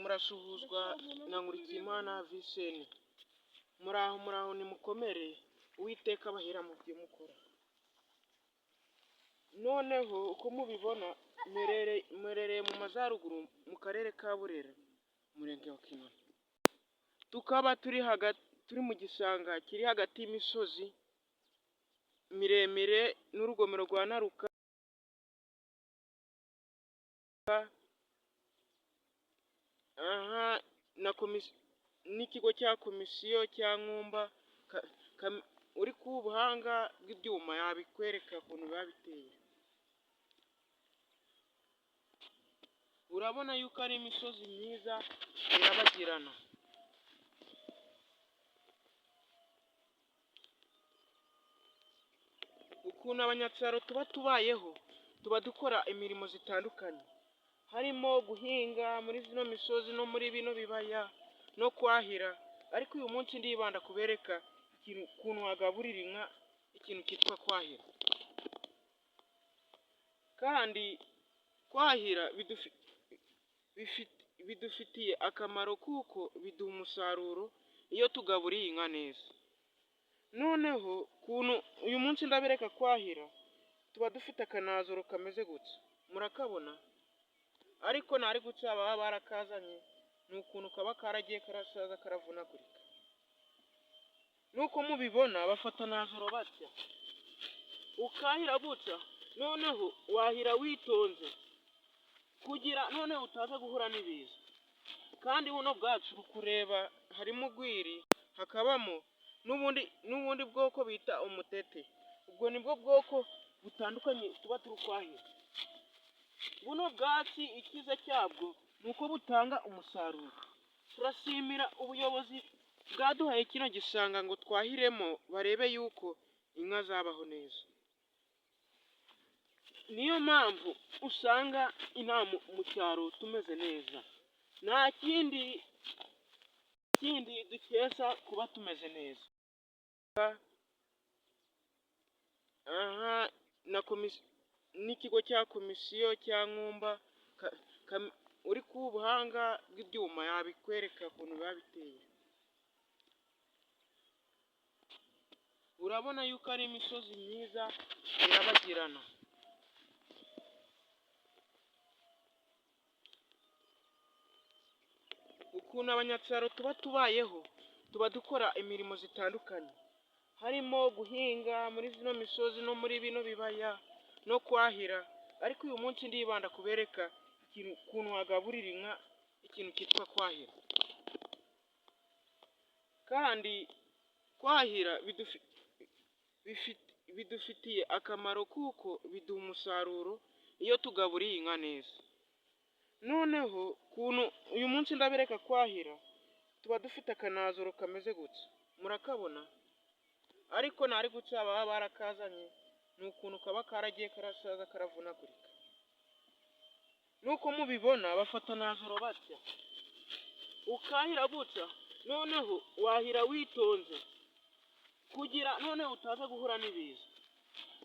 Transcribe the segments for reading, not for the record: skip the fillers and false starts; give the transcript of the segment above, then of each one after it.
Murasuhuzwa na Nkurikiyimana Viseni. Muraho nimukomere, Uwiteka abahera mu byo mukora. Noneho uko mubibona mperereye mu Majyaruguru mu karere ka Burera, umurenge wa Kinoni. Tukaba turi mu gishanga kiri hagati y'imisozi miremire n'urugomero rwa Ntaruka n'ikigo cya komisiyo cya Nkumba. Uri ku buhanga bw'ibyuma yabikwereka ukuntu biba biteye. Urabona yuko ari imisozi myiza irabagirana. Ukuntu abanyacyaro tuba tubayeho, tuba dukora imirimo zitandukanye, harimo guhinga muri zino misozi no muri bino bibaya no kwahira. Ariko uyu munsi ndibanda kubereka ukuntu wagaburira inka ikintu cyitwa kwahira. Kandi kwahira bidufitiye akamaro kuko biduha umusaruro iyo tugaburiye inka neza. Noneho uyu munsi ndabereka kwahira, tuba dufite akanazuro kameze gutya, murakabona? Ariko ntari gutya baba barakazanye, ni ukuntu kaba karagiye karasaza karavunagurika. Nuko mubibona bafata nazuro batya, ukahira gutya, noneho wahira witonze kugira noneho utaza guhura n'ibiza. Kandi buno bwacu kureba harimo urwiri, hakabamo n'ubundi bwoko bita umutete. Ubwo nibwo bwoko butandukanye tuba turi kwahira. Buno bwatsi icyiza cyabwo ni uko butanga umusaruro. Turashimira ubuyobozi bwaduhaye kino gishanga ngo twahiremo, barebe yuko inka zabaho neza. Niyo mpamvu usanga inaha mu cyaro tumeze neza. Nta kindi dukesha kuba tumeze neza. N'ikigo cya komisiyo cya Nkumba. Uri ku buhanga bw'ibyuma yabikwereka ukuntu biba biteye. Urabona yuko ari imisozi myiza irabagirana. Ukuntu abanyacyaro tuba tubayeho, tuba dukora imirimo zitandukanye, harimo guhinga muri zino misozi no muri bino bibaya no kwahira. Ariko uyu munsi ndibanda kubereka ukuntu wagaburira inka ikintu cyitwa kwahira. Kandi kwahira bidufitiye akamaro kuko biduha umusaruro iyo tugaburiye inka neza. Noneho uyu munsi ndabereka kwahira, tuba dufite akanazuro kameze gutya, murakabona? Ariko ntari gutya baba barakazanye, ni ukuntu kaba karagiye karasaza karavunagurika. Nuko mubibona bafata nazuro batya, ukahira gutya, noneho wahira witonze kugira noneho utaza guhura n'ibiza.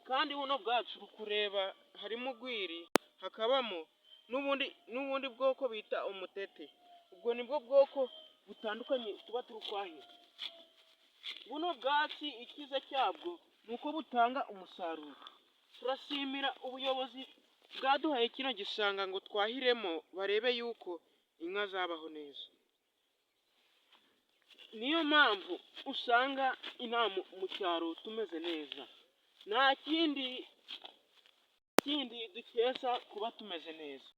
Kandi buno bwacu kureba harimo urwiri, hakabamo n'ubundi bwoko bita umutete. Ubwo nibwo bwoko butandukanye tuba turi kwahira. Buno bwatsi icyiza cyabwo ni uko butanga umusaruro. Turashimira ubuyobozi bwaduhaye kino gishanga ngo twahiremo, barebe yuko inka zabaho neza. Niyo mpamvu usanga inaha mu cyaro tumeze neza. Nta kindi dukesha kuba tumeze neza.